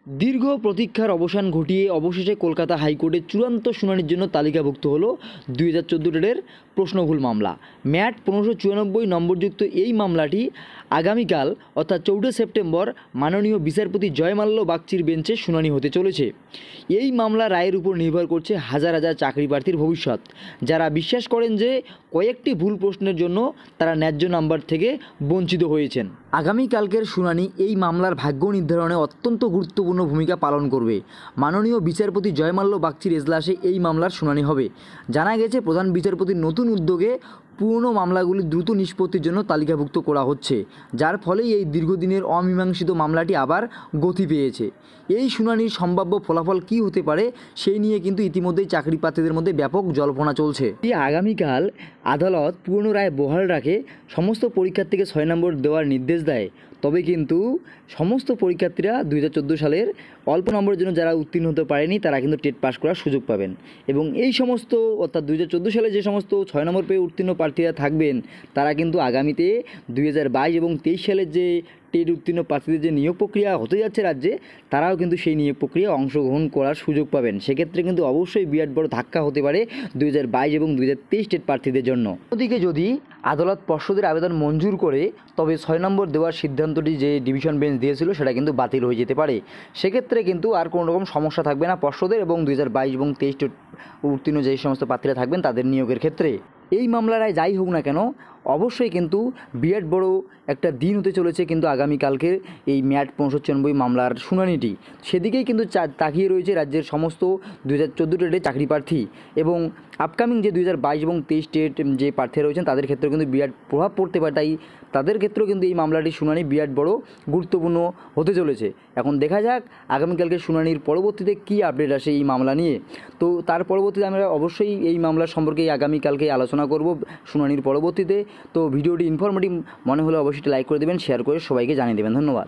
দীর্ঘ প্রতীক্ষার অবসান ঘটিয়ে অবশেষে কলকাতা হাইকোর্টে চূড়ান্ত শুনানির জন্য তালিকাভুক্ত হলো 2014 রেটের প্রশ্নভুল মামলা। ম্যাট 1594 নম্বরযুক্ত এই মামলাটি আগামীকাল অর্থাৎ 14 সেপ্টেম্বর মাননীয় বিচারপতি জয়মাল্য বাগচির বেঞ্চে শুনানি হতে চলেছে। এই মামলা রায়ের উপর নির্ভর করছে হাজার হাজার চাকরি প্রার্থীর ভবিষ্যৎ, যারা বিশ্বাস করেন যে কয়েকটি ভুল প্রশ্নের জন্য তারা ন্যায্য নাম্বার থেকে বঞ্চিত হয়েছেন। আগামীকালকের শুনানি এই মামলার ভাগ্য নির্ধারণে অত্যন্ত গুরুত্বপূর্ণ ভূমিকা পালন করবে। মাননীয় বিচারপতি জয়মাল্য বাগচির এজলাসে এই মামলার শুনানি হবে। জানা গেছে, প্রধান বিচারপতির নতুন উদ্যোগে পুরনো মামলাগুলি দ্রুত নিষ্পত্তির জন্য তালিকাভুক্ত করা হচ্ছে, যার ফলে এই দীর্ঘদিনের অমীমাংসিত মামলাটি আবার গতি পেয়েছে। এই শুনানির সম্ভাব্য ফলাফল কী হতে পারে সেই নিয়ে কিন্তু ইতিমধ্যেই চাকরি প্রার্থীদের মধ্যে ব্যাপক জল্পনা চলছে। আগামীকাল আদালত পুরনো রায় বহাল রাখে সমস্ত পরীক্ষার্থীকে 6 নম্বর দেওয়ার নির্দেশ দেয়, তবে কিন্তু সমস্ত পরীক্ষার্থীরা 2014 সালের অল্প নম্বরের জন্য যারা উত্তীর্ণ হতে পারেনি তারা কিন্তু টেট পাস করার সুযোগ পাবেন। এবং এই সমস্ত অর্থাৎ 2014 সালে যে সমস্ত 6 নম্বর পেয়ে উত্তীর্ণ প্রার্থীরা থাকবেন তারা কিন্তু আগামীতে 2022 এবং 23 সালের যে টেট উত্তীর্ণ প্রার্থীদের যে নিয়োগ প্রক্রিয়া হতে যাচ্ছে রাজ্যে, তারাও কিন্তু সেই নিয়োগ প্রক্রিয়ায় অংশগ্রহণ করার সুযোগ পাবেন। সেক্ষেত্রে কিন্তু অবশ্যই বিরাট বড় ধাক্কা হতে পারে 2022 এবং 2023 টেট প্রার্থীদের জন্য। অন্যদিকে যদি আদালত পর্ষদের আবেদন মঞ্জুর করে তবে 6 নম্বর দেওয়ার সিদ্ধান্তটি যে ডিভিশন বেঞ্চ দিয়েছিল সেটা কিন্তু বাতিল হয়ে যেতে পারে। সেক্ষেত্রে কিন্তু আর কোনো রকম সমস্যা থাকবে না পর্ষদের এবং 2022 এবং 23 টেট উত্তীর্ণ যে সমস্ত প্রার্থীরা থাকবেন তাদের নিয়োগের ক্ষেত্রে। এই মামলায় যাই হোক না কেন, অবশ্যই কিন্তু বিরাট বড় একটা দিন হতে চলেছে কিন্তু আগামীকালকের এই ম্যাট 1594 মামলার শুনানিটি। সেদিকেই কিন্তু তাকিয়ে রয়েছে রাজ্যের সমস্ত 2014 টেটের চাকরি প্রার্থী এবং আপকামিং যে 2022 এবং 23 টেট যে প্রার্থীরা রয়েছেন তাদের ক্ষেত্রেও কিন্তু বিরাট প্রভাব পড়তে পারে। তাই তাদের ক্ষেত্রেও কিন্তু এই মামলাটির শুনানি বিরাট বড় গুরুত্বপূর্ণ হতে চলেছে। এখন দেখা যাক আগামীকালকে শুনানির পরবর্তীতে কী আপডেট আসে এই মামলা নিয়ে। তো তার পরবর্তীতে আমরা অবশ্যই এই মামলার সম্পর্কে আগামীকালকে আলোচনা করব শুনানির পরবর্তীতে। তো ভিডিওটি ইনফরমেটিভ মনে হলে অবশ্যই লাইক করে দেবেন, শেয়ার করে সবাইকে জানিয়ে দেবেন। ধন্যবাদ।